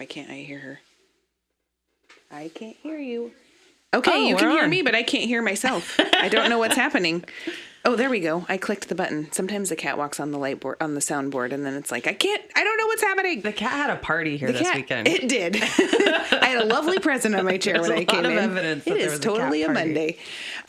Why can't I hear her? I can't hear you. Okay, you can hear me, but I can't hear myself. I don't know what's happening. Oh, there we go. I clicked the button. Sometimes the cat walks on the on the soundboard, and then it's like, I don't know what's happening. The cat had a party here this weekend. It did. I had a lovely present on my chair when I came in. There's a lot of evidence that it there is was totally a cat party. Monday.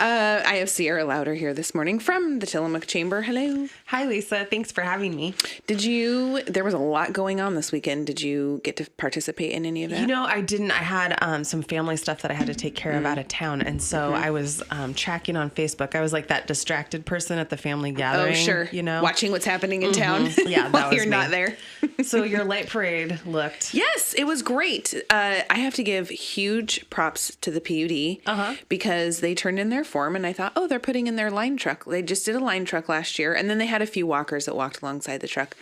I have Sierra Lauder here this morning from the Tillamook Chamber. Hello. Hi, Lisa. Thanks for having me. There was a lot going on this weekend. Did you get to participate in any of that? You know, I didn't. I had some family stuff that I had to take care of out of town. And so I was tracking on Facebook. I was like that distracted person at the family gathering. Oh, sure. You know, watching what's happening in town. Yeah, that while was you're me. not there. So your light parade looked. Yes, it was great. I have to give huge props to the PUD because they turned in their form, and I thought, oh, they're putting in their line truck. They just did a line truck last year, and then they had a few walkers that walked alongside the truck.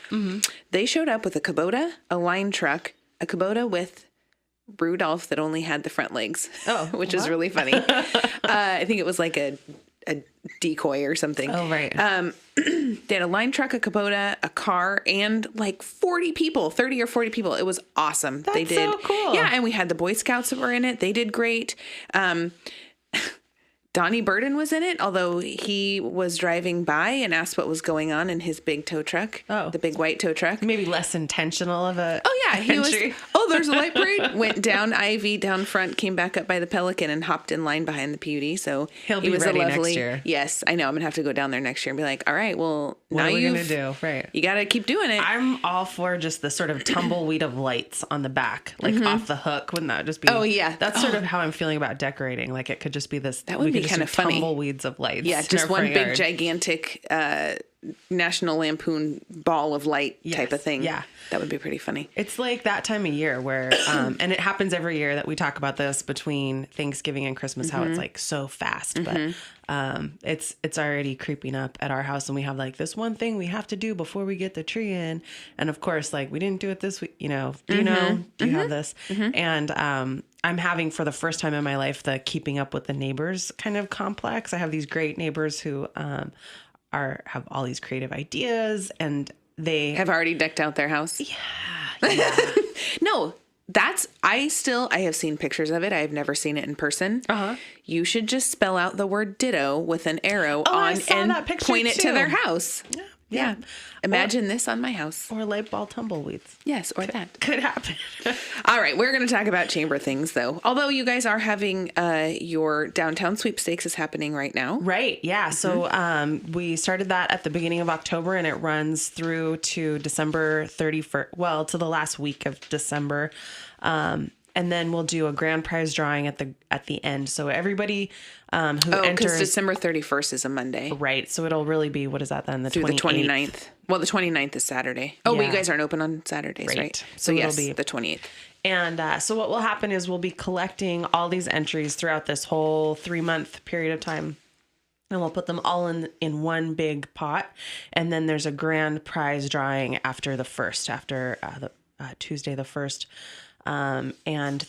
They showed up with a Kubota, a line truck, a Kubota with Rudolph that only had the front legs, which is really funny. I think it was like a decoy or something. Oh, right. They had a line truck, a Kubota, a car, and like 40 people, 30 or 40 people. It was awesome. That's they did so cool. Yeah, and we had the Boy Scouts that were in it. They did great. Donnie Burden was in it, although he was driving by and asked what was going on in his big tow truck, the big white tow truck. Maybe less intentional of a He entry. was, there's a light parade. Went down Ivy, down front, came back up by the Pelican and hopped in line behind the PUD. So He'll he be was ready a lovely, next year. Yes, I know. I'm going to have to go down there next year and be like, all right, well, What now are we going to do? Right. You got to keep doing it. I'm all for just the sort of tumbleweed of lights on the back, like off the hook. Wouldn't that just be? Oh, yeah. That's sort of how I'm feeling about decorating. Like it could just be this. That would be kind of funny. Tumbleweeds of lights. Yeah, in just our one front big yard. gigantic National Lampoon ball of light type of thing. Yeah. That would be pretty funny. It's like that time of year where, and it happens every year that we talk about this between Thanksgiving and Christmas, how it's like so fast, but it's already creeping up at our house, and we have like this one thing we have to do before we get the tree in. And of course, like we didn't do it this week, you know, do you have this? And, I'm having for the first time in my life, the keeping up with the neighbors kind of complex. I have these great neighbors who, have all these creative ideas, and they have already decked out their house. Yeah. No, I have seen pictures of it. I have never seen it in person. You should just spell out the word ditto with an arrow on and point it to their house. Yeah. Imagine this on my house. Or light ball tumbleweeds. Yes, or that. Could happen. All right, we're going to talk about chamber things, though. Although you guys are having your downtown sweepstakes is happening right now. Right, yeah. So we started that at the beginning of October, and it runs through to December 31st. Well, to the last week of December. And then we'll do a grand prize drawing at the end. So everybody who enters... because December 31st is a Monday. Right. So it'll really be, what is that then? Through the 29th. Well, the 29th is Saturday. Oh, but you guys aren't open on Saturdays, right? So yes, it'll be the 28th. And so what will happen is we'll be collecting all these entries throughout this whole 3-month period of time. And we'll put them all in one big pot. And then there's a grand prize drawing after the 1st, after Tuesday the 1st. And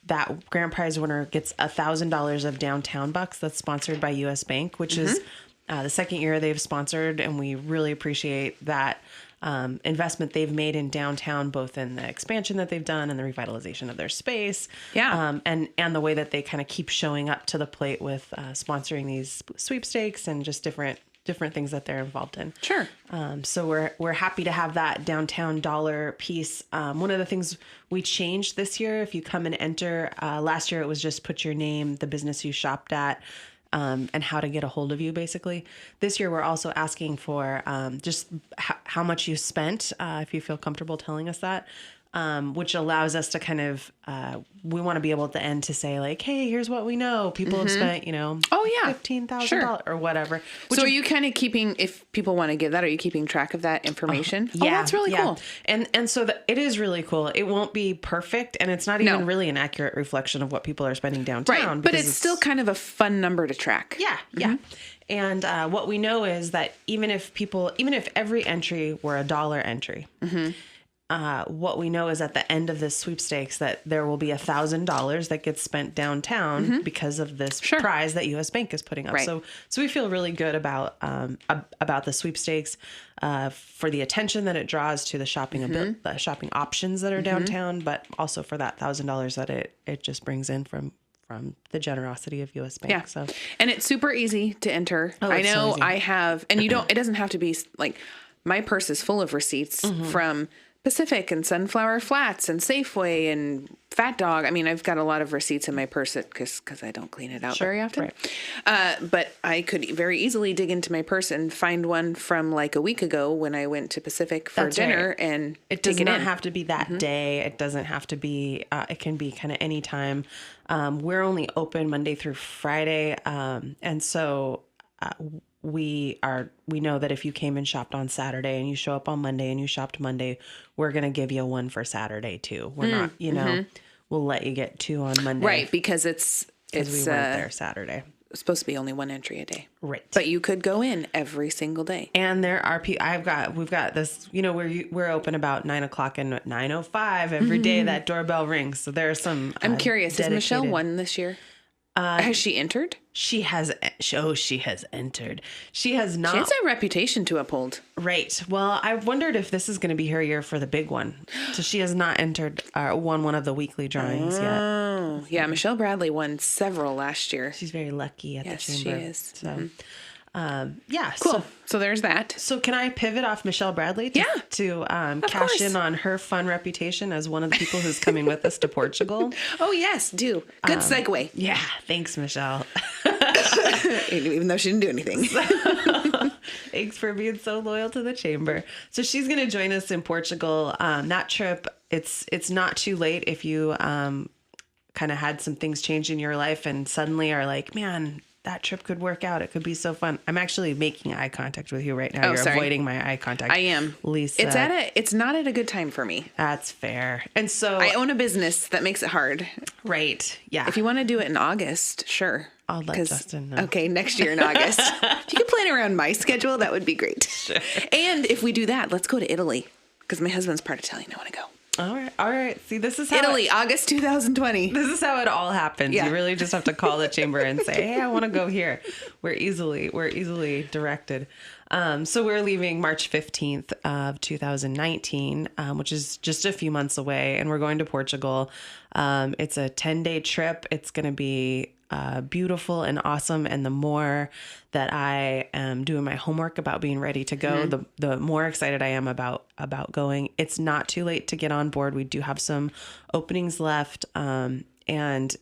that grand prize winner gets $1,000 of downtown bucks. That's sponsored by U.S. Bank, which is the second year they've sponsored, and we really appreciate that investment they've made in downtown, both in the expansion that they've done and the revitalization of their space. Yeah. And the way that they kind of keep showing up to the plate with sponsoring these sweepstakes and just different things that they're involved in. Sure. So we're happy to have that downtown dollar piece. One of the things we changed this year, if you come and enter, last year it was just put your name, the business you shopped at, and how to get a hold of you, basically. This year we're also asking for just how much you spent, if you feel comfortable telling us that. Which allows us to kind of, we want to be able at the end to say like, hey, here's what we know. People have spent, $15,000 or whatever. So are you kind of keeping, if people want to give that, are you keeping track of that information? Yeah. Oh, that's really cool. And so it is really cool. It won't be perfect, and it's not even really an accurate reflection of what people are spending downtown. Right, but it's still kind of a fun number to track. Yeah, yeah. And what we know is that even if every entry were $1 entry, what we know is at the end of this sweepstakes that there will be $1,000 that gets spent downtown because of this prize that U.S. Bank is putting up. Right. So we feel really good about the sweepstakes for the attention that it draws to the shopping the shopping options that are downtown, but also for that $1,000 that it just brings in from the generosity of U.S. Bank. Yeah. So, and it's super easy to enter. Oh, I it's so know easy. I have, and it doesn't have to be like, my purse is full of receipts from Pacific and Sunflower Flats and Safeway and Fat Dog. I mean, I've got a lot of receipts in my purse because I don't clean it out very often. Right. But I could very easily dig into my purse and find one from like a week ago when I went to Pacific for dinner, and it does not have to be that day. It doesn't have to be. It can be kind of any time. We're only open Monday through Friday, and so we know that if you came and shopped on Saturday and you show up on Monday and you shopped Monday, we're going to give you one for Saturday too. We're not, we'll let you get two on Monday. Right. Because we weren't there Saturday. Supposed to be only one entry a day. Right. But you could go in every single day. And there are people, we've got this, we're open about 9:00 and 9:05 every day that doorbell rings. So there are some, I'm curious, has Michelle won this year? Has she entered? She has entered. She has not. She has a reputation to uphold. Right. Well, I wondered if this is going to be her year for the big one. So she has not entered, won one of the weekly drawings yet. Oh, yeah. Michelle Bradley won several last year. She's very lucky at the chamber. Yes, she is. So, yeah. Cool. So there's that. So can I pivot off Michelle Bradley to cash in on her fun reputation as one of the people who's coming with us to Portugal? Oh, yes, do. Good segue. Yeah. Thanks, Michelle. Even though she didn't do anything. Thanks for being so loyal to the chamber. So she's going to join us in Portugal. That trip, it's not too late if you kind of had some things change in your life and suddenly are like, man, that trip could work out. It could be so fun. I'm actually making eye contact with you right now. You're avoiding my eye contact. I am. Lisa. It's not at a good time for me. That's fair. And so I own a business that makes it hard. Right. Yeah. If you want to do it in August, sure. I'll let Justin know. Okay, next year in August. If you could plan around my schedule, that would be great. Sure. And if we do that, let's go to Italy because my husband's part Italian. I want to go. All right. See, this is how Italy, August 2020. This is how it all happens. Yeah. You really just have to call the chamber and say, "Hey, I want to go here." We're easily directed. So we're leaving March 15th of 2019, which is just a few months away, and we're going to Portugal. It's a 10-day trip. It's going to be beautiful and awesome. And the more that I am doing my homework about being ready to go, the more excited I am about going. It's not too late to get on board. We do have some openings left. And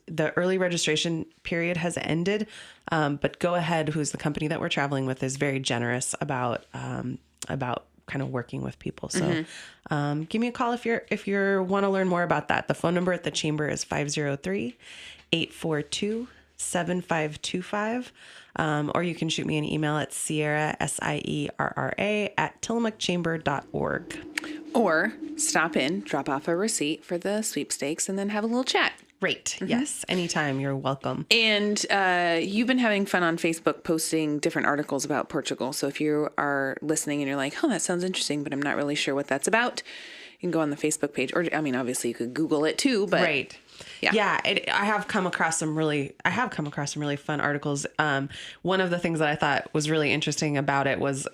the early registration period has ended. But Go Ahead, who's the company that we're traveling with, is very generous about kind of working with people. So give me a call if you want to learn more about that. The phone number at the chamber is 503-842-7525. Or you can shoot me an email at Sierra, SIERRA, at tillamookchamber.org. Or stop in, drop off a receipt for the sweepstakes, and then have a little chat. Right. Yes. Anytime. You're welcome. And you've been having fun on Facebook posting different articles about Portugal. So if you are listening and you're like, oh, that sounds interesting, but I'm not really sure what that's about, you can go on the Facebook page. Or, I mean, obviously you could Google it too, but... Right. Yeah. I have come across some really fun articles. One of the things that I thought was really interesting about it was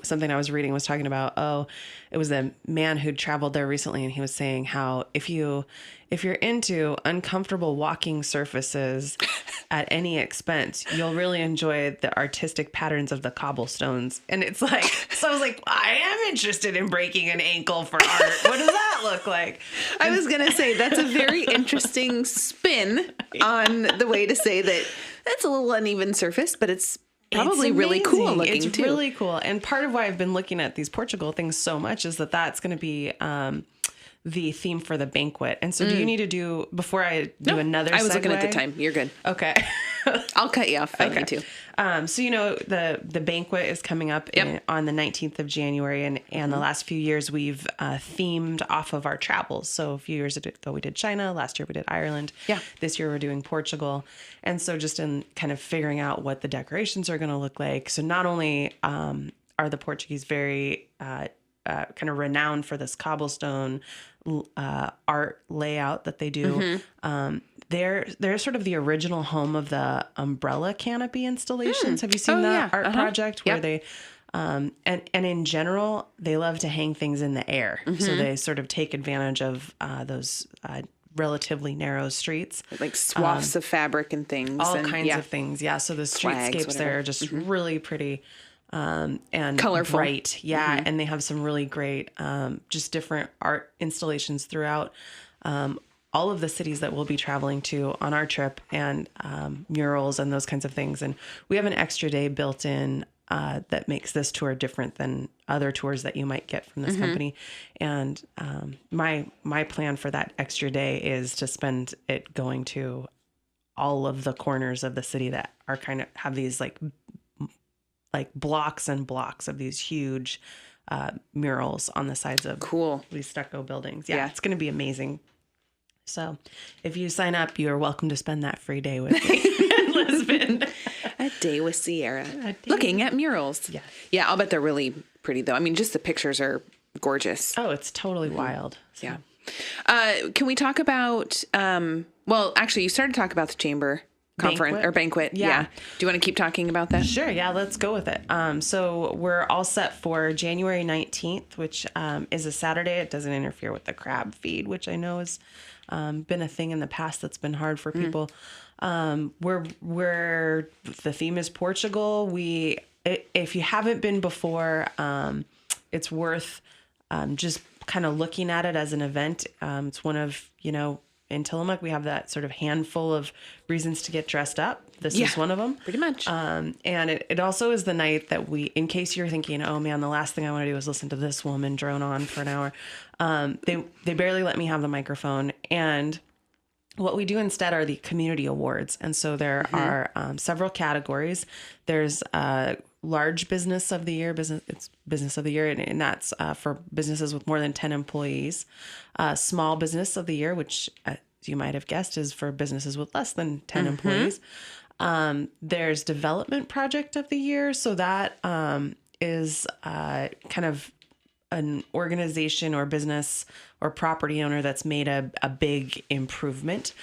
something I was reading was talking about, it was a man who'd traveled there recently, and he was saying how if you're into uncomfortable walking surfaces at any expense, you'll really enjoy the artistic patterns of the cobblestones. And it's like, so I was like, I am interested in breaking an ankle for art. What does that look like? I was going to say, that's a very interesting spin on the way to say that that's a little uneven surface, but it's probably really cool looking too. It's really cool. And part of why I've been looking at these Portugal things so much is that's going to be the theme for the banquet. And so do you need to do, before I do another segue? I was looking at the time. You're good. Okay. I'll cut you off if I need to. So, the banquet is coming up on the 19th of January. And the last few years we've themed off of our travels. So a few years ago we did China. Last year we did Ireland. Yeah. This year we're doing Portugal. And so just in kind of figuring out what the decorations are going to look like. So not only are the Portuguese very kind of renowned for this cobblestone art layout that they do. They're sort of the original home of the umbrella canopy installations. Have you seen that art project where they and in general they love to hang things in the air, so they sort of take advantage of those relatively narrow streets, like swaths of fabric and things, all kinds of things. Yeah, so the streetscapes there are just really pretty and colorful, bright. Yeah, and they have some really great just different art installations throughout all of the cities that we'll be traveling to on our trip, and murals and those kinds of things. And we have an extra day built in that makes this tour different than other tours that you might get from this company. And my plan for that extra day is to spend it going to all of the corners of the city that are kind of have these like blocks and blocks of these huge murals on the sides of these stucco buildings. Yeah, it's going to be amazing. So if you sign up, you are welcome to spend that free day with me in Lisbon. A day with Sierra. Looking at murals. Yeah. Yeah, I'll bet they're really pretty, though. I mean, just the pictures are gorgeous. Oh, it's totally wild. So. Yeah. Can we talk about, well, actually, you started to talk about the chamber conference or banquet. Yeah. Do you want to keep talking about that? Sure. Yeah, let's go with it. So we're all set for January 19th, which is a Saturday. It doesn't interfere with the crab feed, which I know has been a thing in the past that's been hard for people. We're the theme is Portugal. If you haven't been before, it's worth just kind of looking at it as an event. It's one of, in Tillamook, we have that sort of handful of reasons to get dressed up. This is one of them. Pretty much. And it also is the night that in case you're thinking, oh man, the last thing I want to do is listen to this woman drone on for an hour. They barely let me have the microphone. And what we do instead are the community awards. And so there are several categories. There's large business of the year, business of the year. And that's for businesses with more than 10 employees. Small business of the year, which as you might have guessed is for businesses with less than 10 employees. There's development project of the year. So that is kind of an organization or business or property owner that's made a big improvement.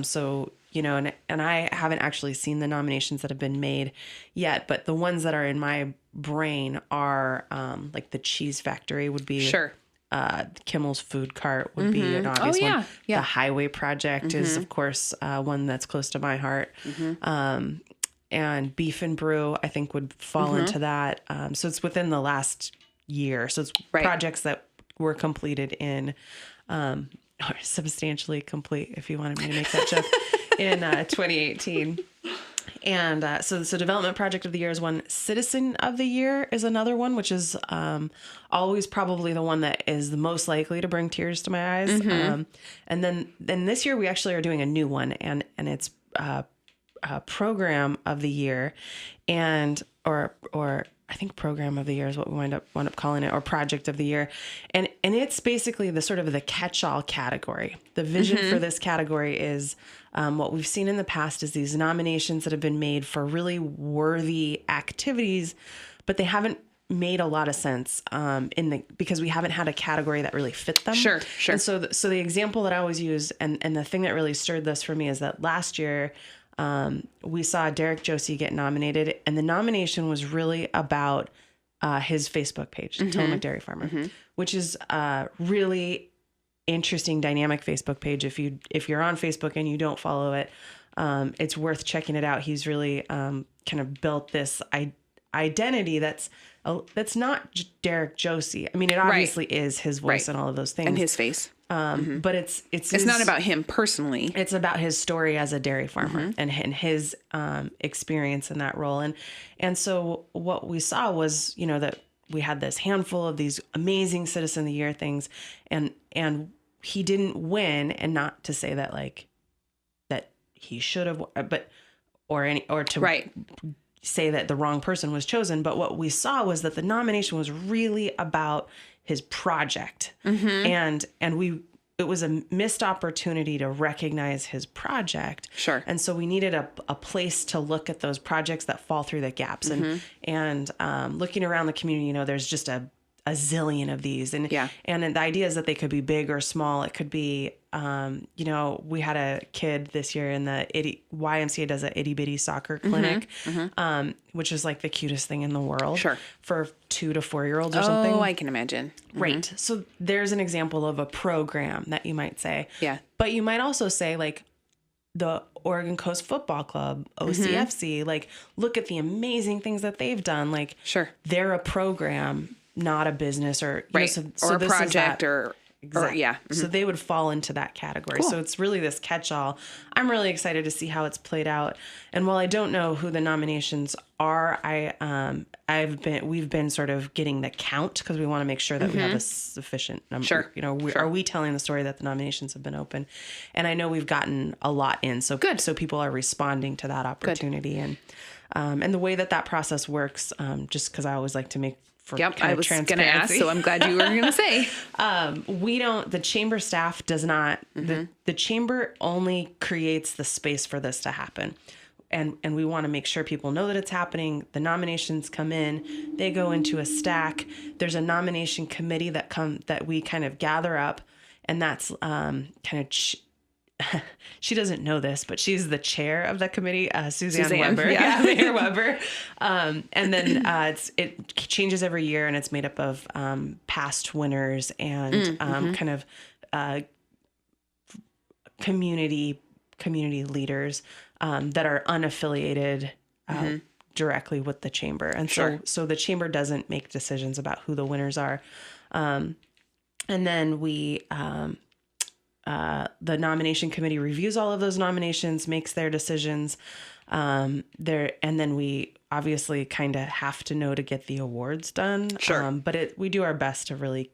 So, and I haven't actually seen the nominations that have been made yet, but the ones that are in my brain are like the cheese factory would be Kimmel's food cart would be an obvious one. Yeah. The highway project is of course one that's close to my heart. And beef and brew, I think would fall into that. So it's within the last year. So it's projects that were completed in, or substantially complete, if you wanted me to make that joke, in 2018. And so development project of the year is one. Citizen of the year is another one, which is always probably the one that is the most likely to bring tears to my eyes. And then this year we actually are doing a new one, and it's program of the year, and or I think program of the year is what we wind up calling it, or project of the year. And it's basically the sort of the catch-all category. The vision for this category is what we've seen in the past is these nominations that have been made for really worthy activities, but they haven't made a lot of sense because we haven't had a category that really fit them. Sure. And so the example that I always use, and the thing that really stirred this for me is that last year, we saw Derek Josie get nominated, and the nomination was really about his Facebook page, Tillamook Dairy Farmer, which is a really interesting, dynamic Facebook page. If you're on Facebook and you don't follow it, it's worth checking it out. He's really kind of built this identity that's not Derek Josie. I mean, it obviously is his voice and all of those things, and his face. But it's not about him personally. It's about his story as a dairy farmer and his experience in that role. And so what we saw was, that we had this handful of these amazing Citizen of the Year things, and he didn't win, and not to say that that he should have, say that the wrong person was chosen. But what we saw was that the nomination was really about his project. And it was a missed opportunity to recognize his project. Sure. And so we needed a place to look at those projects that fall through the gaps. And looking around the community, there's just a a zillion of these. And the idea is that they could be big or small. It could be, we had a kid this year in the YMCA does a itty bitty soccer clinic, which is like the cutest thing in the world for 2 to 4 year olds or something. Oh, I can imagine. Right. So there's an example of a program that you might say. Yeah. But you might also say like the Oregon Coast Football Club, OCFC, like look at the amazing things that they've done. Like they're a program, not a business or, or a project Exactly. So they would fall into that category. Cool. So it's really this catch-all. I'm really excited to see how it's played out. And while I don't know who the nominations are, we've been sort of getting the count because we want to make sure that we have a sufficient number. Sure. Are we telling the story that the nominations have been open? And I know we've gotten a lot in. So good. So people are responding to that opportunity. Good. And the way that process works, just because I always like to make I was going to ask, so I'm glad you were going to say. The chamber staff does not, the chamber only creates the space for this to happen. And we want to make sure people know that it's happening. The nominations come in, they go into a stack. There's a nomination committee that we kind of gather up, and that's she doesn't know this, but she's the chair of the committee, Suzanne Weber. Yeah. Mayor Weber. And then it changes every year, and it's made up of past winners and kind of community leaders that are unaffiliated directly with the chamber. And so the chamber doesn't make decisions about who the winners are. And then the nomination committee reviews all of those nominations, makes their decisions. And then we obviously kind of have to know to get the awards done. But we do our best to really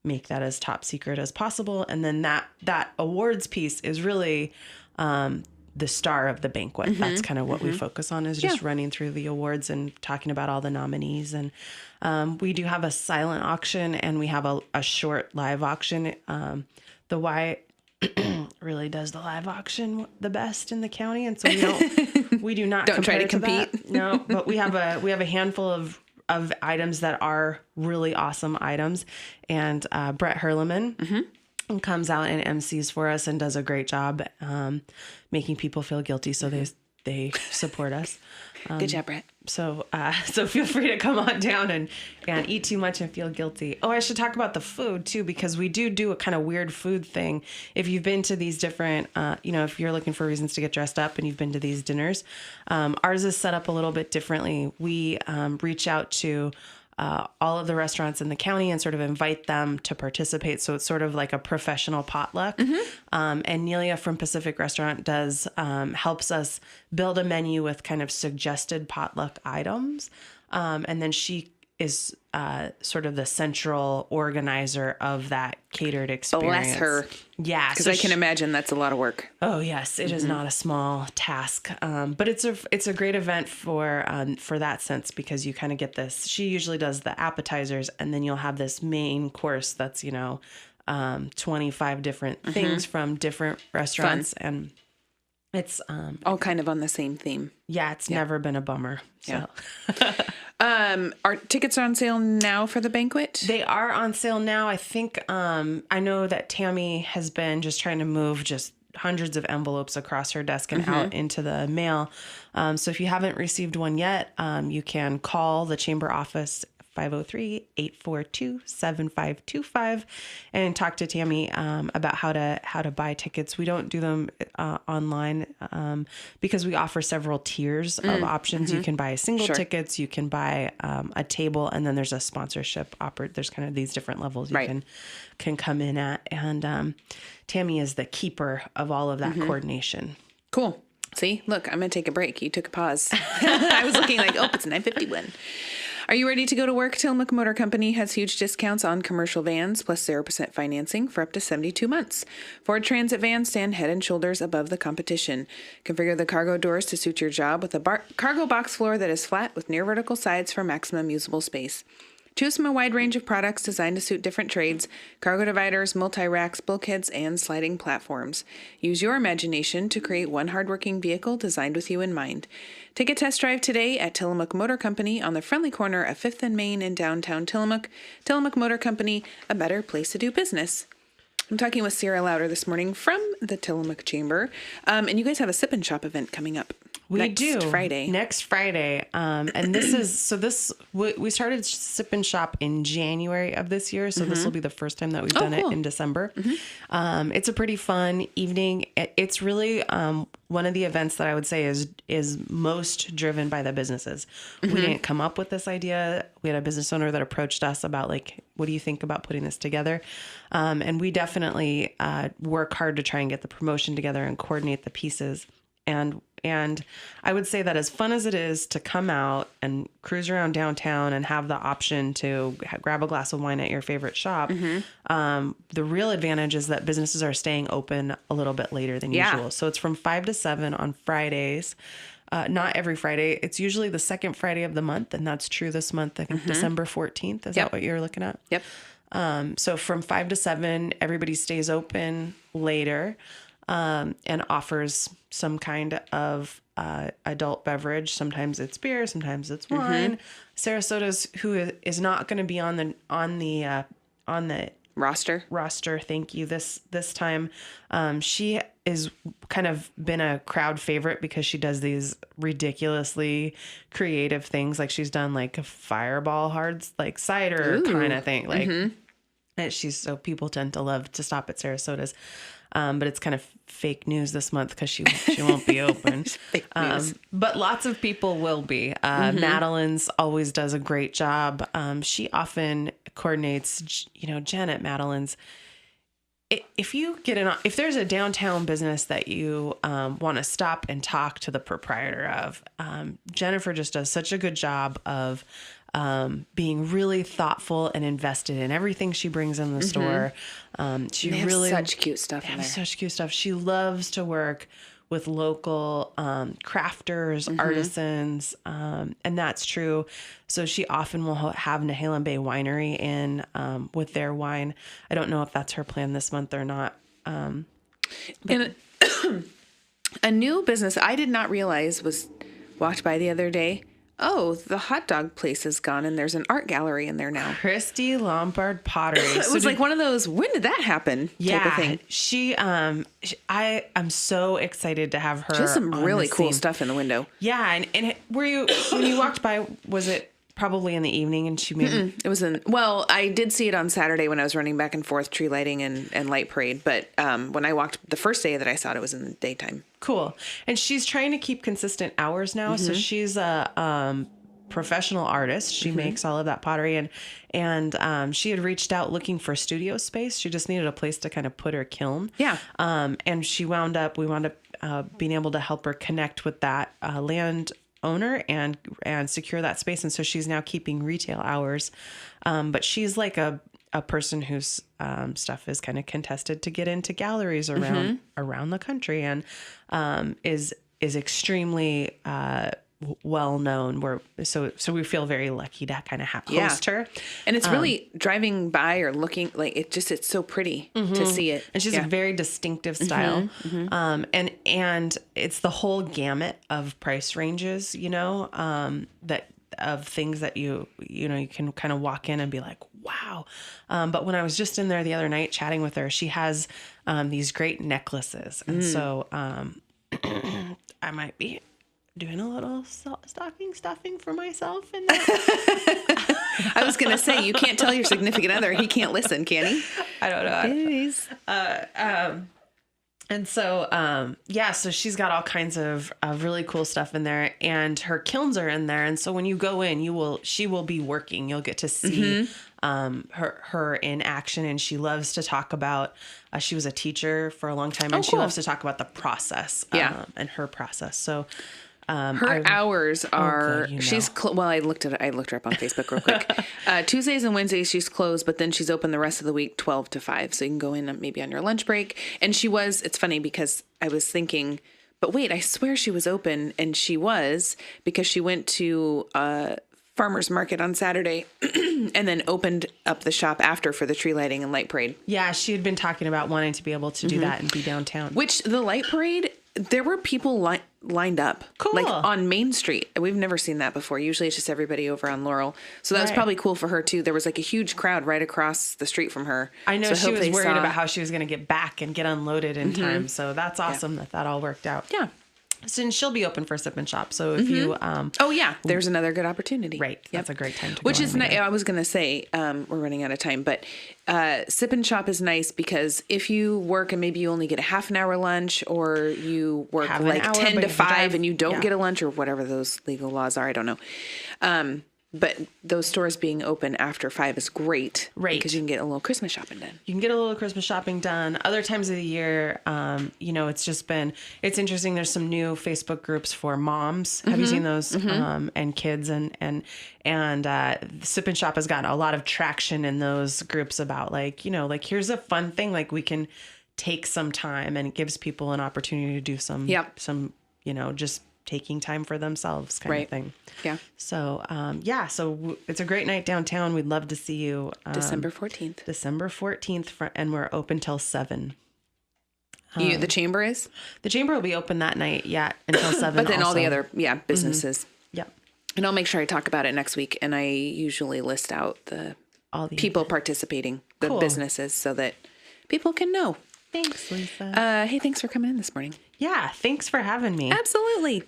make that as top secret as possible. And then that awards piece is really the star of the banquet. That's kind of what we focus on, is just running through the awards and talking about all the nominees. And we do have a silent auction, and we have a short live auction. The Y really does the live auction the best in the county, and so we do not try to compete. That. No, but we have a handful of items that are really awesome items, and Brett Herleman comes out and MCs for us and does a great job making people feel guilty, so they support us. Good job, Brett. So feel free to come on down and eat too much and feel guilty. Oh, I should talk about the food too, because we do a kind of weird food thing. If you've been to these different, if you're looking for reasons to get dressed up and you've been to these dinners, ours is set up a little bit differently. We reach out to all of the restaurants in the county and sort of invite them to participate. So it's sort of like a professional potluck. And Nelia from Pacific Restaurant helps us build a menu with kind of suggested potluck items. And then she is sort of the central organizer of that catered experience. Bless her. Yeah. Because I can imagine that's a lot of work. Oh, yes. It is not a small task. But it's a great event for that sense, because you kind of get this. She usually does the appetizers, and then you'll have this main course that's, 25 different things from different restaurants. Fun. And it's all kind of on the same theme. Yeah, it's never been a bummer. So. Yeah. Are tickets on sale now for the banquet? They are on sale now. I think I know that Tammy has been just trying to move just hundreds of envelopes across her desk and out into the mail. So if you haven't received one yet, you can call the chamber office 503-842-7525 and talk to Tammy about how to buy tickets. We don't do them online because we offer several tiers of options. You can buy single tickets, you can buy a table, and then there's a sponsorship there's kind of these different levels you can come in at. And Tammy is the keeper of all of that coordination. Cool. See, look, I'm going to take a break. You took a pause. I was looking like, it's 9:51. Are you ready to go to work? Tillamook Motor Company has huge discounts on commercial vans plus 0% financing for up to 72 months. Ford Transit vans stand head and shoulders above the competition. Configure the cargo doors to suit your job with a cargo box floor that is flat with near vertical sides for maximum usable space. Choose from a wide range of products designed to suit different trades, cargo dividers, multi-racks, bulkheads, and sliding platforms. Use your imagination to create one hardworking vehicle designed with you in mind. Take a test drive today at Tillamook Motor Company on the friendly corner of 5th and Main in downtown Tillamook. Tillamook Motor Company, a better place to do business. I'm talking with Sierra Lauder this morning from the Tillamook Chamber, and you guys have a Sip and Shop event coming up. Next Friday. And we started Sip and Shop in January of this year. So this will be the first time that we've done it in December. It's a pretty fun evening. It's really, one of the events that I would say is most driven by the businesses. We didn't come up with this idea. We had a business owner that approached us about like, what do you think about putting this together? And we definitely, work hard to try and get the promotion together and coordinate the pieces. And I would say that as fun as it is to come out and cruise around downtown and have the option to grab a glass of wine at your favorite shop, the real advantage is that businesses are staying open a little bit later than usual. So it's from 5 to 7 on Fridays. Not every Friday. It's usually the second Friday of the month. And that's true this month. I think December 14th. Is that what you're looking at? Yep. So from 5 to 7, everybody stays open later. And offers some kind of adult beverage. Sometimes it's beer, sometimes it's wine. Sarasota's, who is not going to be on the roster. Thank you. This time, she is kind of been a crowd favorite because she does these ridiculously creative things. Like she's done like a fireball hards, like cider kind of thing. Like so people tend to love to stop at Sarasota's. But it's kind of fake news this month because she won't be open. Fake news. But lots of people will be. Madeline's always does a great job. She often coordinates, Jen at Madeline's. If there's a downtown business that you want to stop and talk to the proprietor of, Jennifer just does such a good job of being really thoughtful and invested in everything she brings in the store. She they really have such cute stuff in there. Such cute stuff. She loves to work with local crafters, artisans, and that's true. So she often will have Nehalem Bay Winery in with their wine. I don't know if that's her plan this month or not. And a new business I did not realize walked by the other day. Oh, the hot dog place is gone, and there's an art gallery in there now. Christy Lombard Pottery. It was like one of those, when did that happen? Type of thing. She, I am so excited to have her. She has some really cool scene. Stuff in the window. Yeah, and when you walked by, was it probably in the evening? And she made it was I did see it on Saturday when I was running back and forth tree lighting and light parade. But when I walked the first day that I saw it was in the daytime. Cool. And she's trying to keep consistent hours now. So she's a professional artist. She makes all of that pottery, and she had reached out looking for studio space. She just needed a place to kind of put her kiln. Yeah. And we wound up being able to help her connect with that land owner and secure that space. And so she's now keeping retail hours. But she's like a person whose stuff is kind of contested to get into galleries around the country, and is extremely well known. So we feel very lucky to kind of host her. And it's really driving by or looking like it's so pretty to see it. And she's a very distinctive style. And it's the whole gamut of price ranges, that of things that you can kind of walk in and be like, wow. But when I was just in there the other night chatting with her, she has these great necklaces. And so I might be doing a little stocking stuffing for myself in that. I was going to say, you can't tell your significant other. He can't listen, can he? I don't know. And so, so she's got all kinds of really cool stuff in there, and her kilns are in there. And so when you go in, she will be working. You'll get to see her in action. And she loves to talk about, she was a teacher for a long time, and she loves to talk about the process and her process. So, her hours are, she's, I looked her up on Facebook real quick. Tuesdays and Wednesdays she's closed, but then she's open the rest of the week, 12 to 5. So you can go in maybe on your lunch break. And it's funny because I was thinking, but wait, I swear she was open, and she was, because she went to farmer's market on Saturday and then opened up the shop after for the tree lighting and light parade. Yeah, she had been talking about wanting to be able to do that and be downtown. Which the light parade, there were people lined up. Cool. Like on Main Street. We've never seen that before. Usually it's just everybody over on Laurel. So that was probably cool for her too. There was like a huge crowd right across the street from her. I know, so she was worried about how she was going to get back and get unloaded in time. So that's awesome that all worked out. Yeah. So she'll be open for Sip and Shop. So if you... oh, yeah. There's another good opportunity. Right. That's a great time to Which go is nice. I was going to say, we're running out of time, but Sip and Shop is nice because if you work and maybe you only get a half an hour lunch or you work like 10 to 5 and you don't get a lunch or whatever those legal laws are, I don't know. But those stores being open after 5 is great. Right. Because you can get a little Christmas shopping done. You can get a little Christmas shopping done. Other times of the year, it's interesting. There's some new Facebook groups for moms. Have you seen those? And kids and Sip and Shop has gotten a lot of traction in those groups about here's a fun thing. Like we can take some time and it gives people an opportunity to do some, just taking time for themselves kind of thing. Yeah. So, so it's a great night downtown. We'd love to see you. December 14th. December 14th, and we're open till 7. The chamber is? The chamber will be open that night, until 7. But then all the other, businesses. Yeah. And I'll make sure I talk about it next week. And I usually list out all the people participating, the businesses, so that people can know. Thanks, Lisa. Hey, thanks for coming in this morning. Yeah, thanks for having me. Absolutely.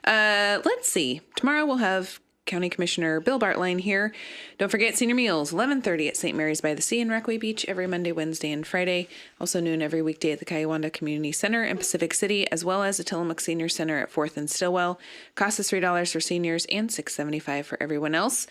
Let's see. Tomorrow we'll have County Commissioner Bill Bartline here. Don't forget senior meals, 11:30 at St. Mary's by the Sea in Rockaway Beach every Monday, Wednesday, and Friday. Also noon every weekday at the Kayawanda Community Center in Pacific City, as well as the Tillamook Senior Center at 4th and Stillwell. Cost is $3 for seniors and $6.75 for everyone else.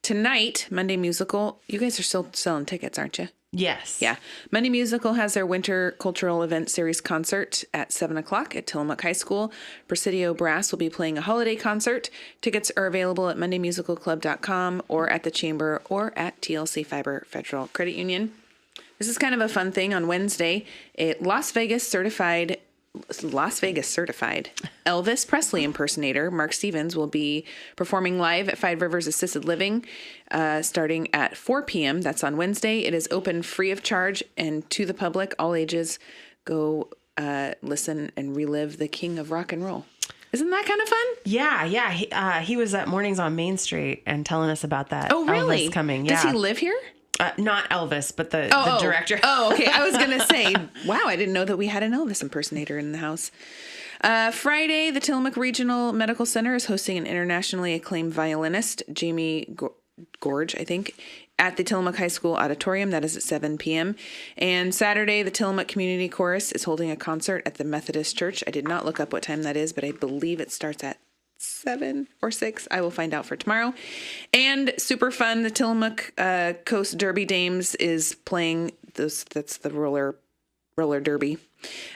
Tonight, Monday Musical. You guys are still selling tickets, aren't you? Yes. Yeah. Monday Musical has their Winter Cultural Event Series concert at 7 o'clock at Tillamook High School. Presidio Brass will be playing a holiday concert. Tickets are available at mondaymusicalclub.com or at the Chamber or at TLC Fiber Federal Credit Union. This is kind of a fun thing. On Wednesday, a Las Vegas certified Elvis Presley impersonator, Mark Stevens, will be performing live at Five Rivers Assisted Living starting at 4 p.m. That's on Wednesday. It is open free of charge and to the public. All ages go listen and relive the king of rock and roll. Isn't that kind of fun? Yeah. He was at Mornings on Main Street and telling us about that. Oh, really? Elvis coming. Does he live here? Not Elvis, but the director. Oh, okay. I was going to say, wow, I didn't know that we had an Elvis impersonator in the house. Friday, the Tillamook Regional Medical Center is hosting an internationally acclaimed violinist, Jamie Gorge, I think, at the Tillamook High School Auditorium. That is at 7 p.m. And Saturday, the Tillamook Community Chorus is holding a concert at the Methodist Church. I did not look up what time that is, but I believe it starts at 7 or 6. I will find out for tomorrow. And super fun, the Tillamook Coast Derby Dames is playing this. That's the roller derby.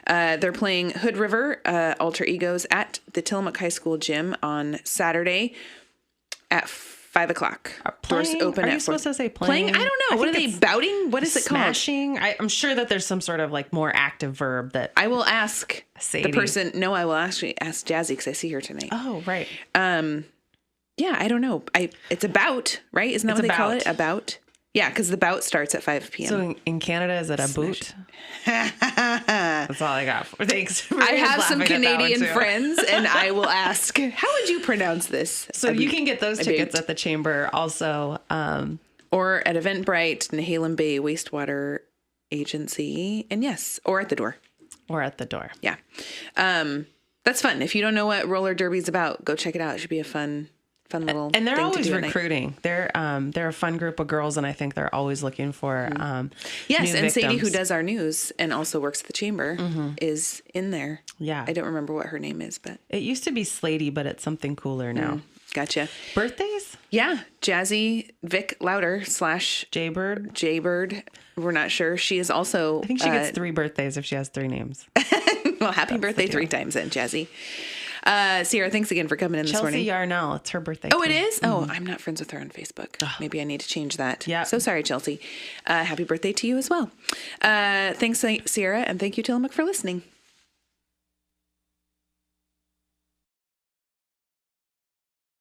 They're playing Hood River Alter Egos at the Tillamook High School gym on Saturday at 5 o'clock. Doors open Are at you 4. supposed to say playing? I don't know. What are they bouting? What is it called? Smashing? I'm sure that there's some sort of more active verb that I will ask Sadie. the person. No, I will actually ask Jazzy because I see her tonight. Oh, right. Yeah, I don't know. It's about, right? Isn't that what they call it? About? Yeah, because the bout starts at 5 p.m. So in Canada, is it a boot? That's all I got. Thanks. I have some Canadian friends, and I will ask, how would you pronounce this? So you can get those tickets at the Chamber also. Or at Eventbrite, Nehalem Bay Wastewater Agency. And yes, or at the door. Yeah. That's fun. If you don't know what roller derby's about, go check it out. It should be a fun little and they're thing always to do recruiting. They're a fun group of girls, and I think they're always looking for yes, new and Sadie, victims. who does our news and also works at the Chamber, is in there. Yeah. I don't remember what her name is, but it used to be Slady, but it's something cooler now. Gotcha. Birthdays? Yeah. Jazzy Vic Lauder / Jaybird. We're not sure. She is also... I think she gets 3 birthdays if she has 3 names. Well, happy birthday 3 times then, Jazzy. Sierra, thanks again for coming in this morning. Chelsea Yarnell, it's her birthday. Oh, it is? Oh, I'm not friends with her on Facebook. Maybe I need to change that. Yeah. So sorry, Chelsea. Happy birthday to you as well. Thanks, Sierra, and thank you, Tillamook, for listening.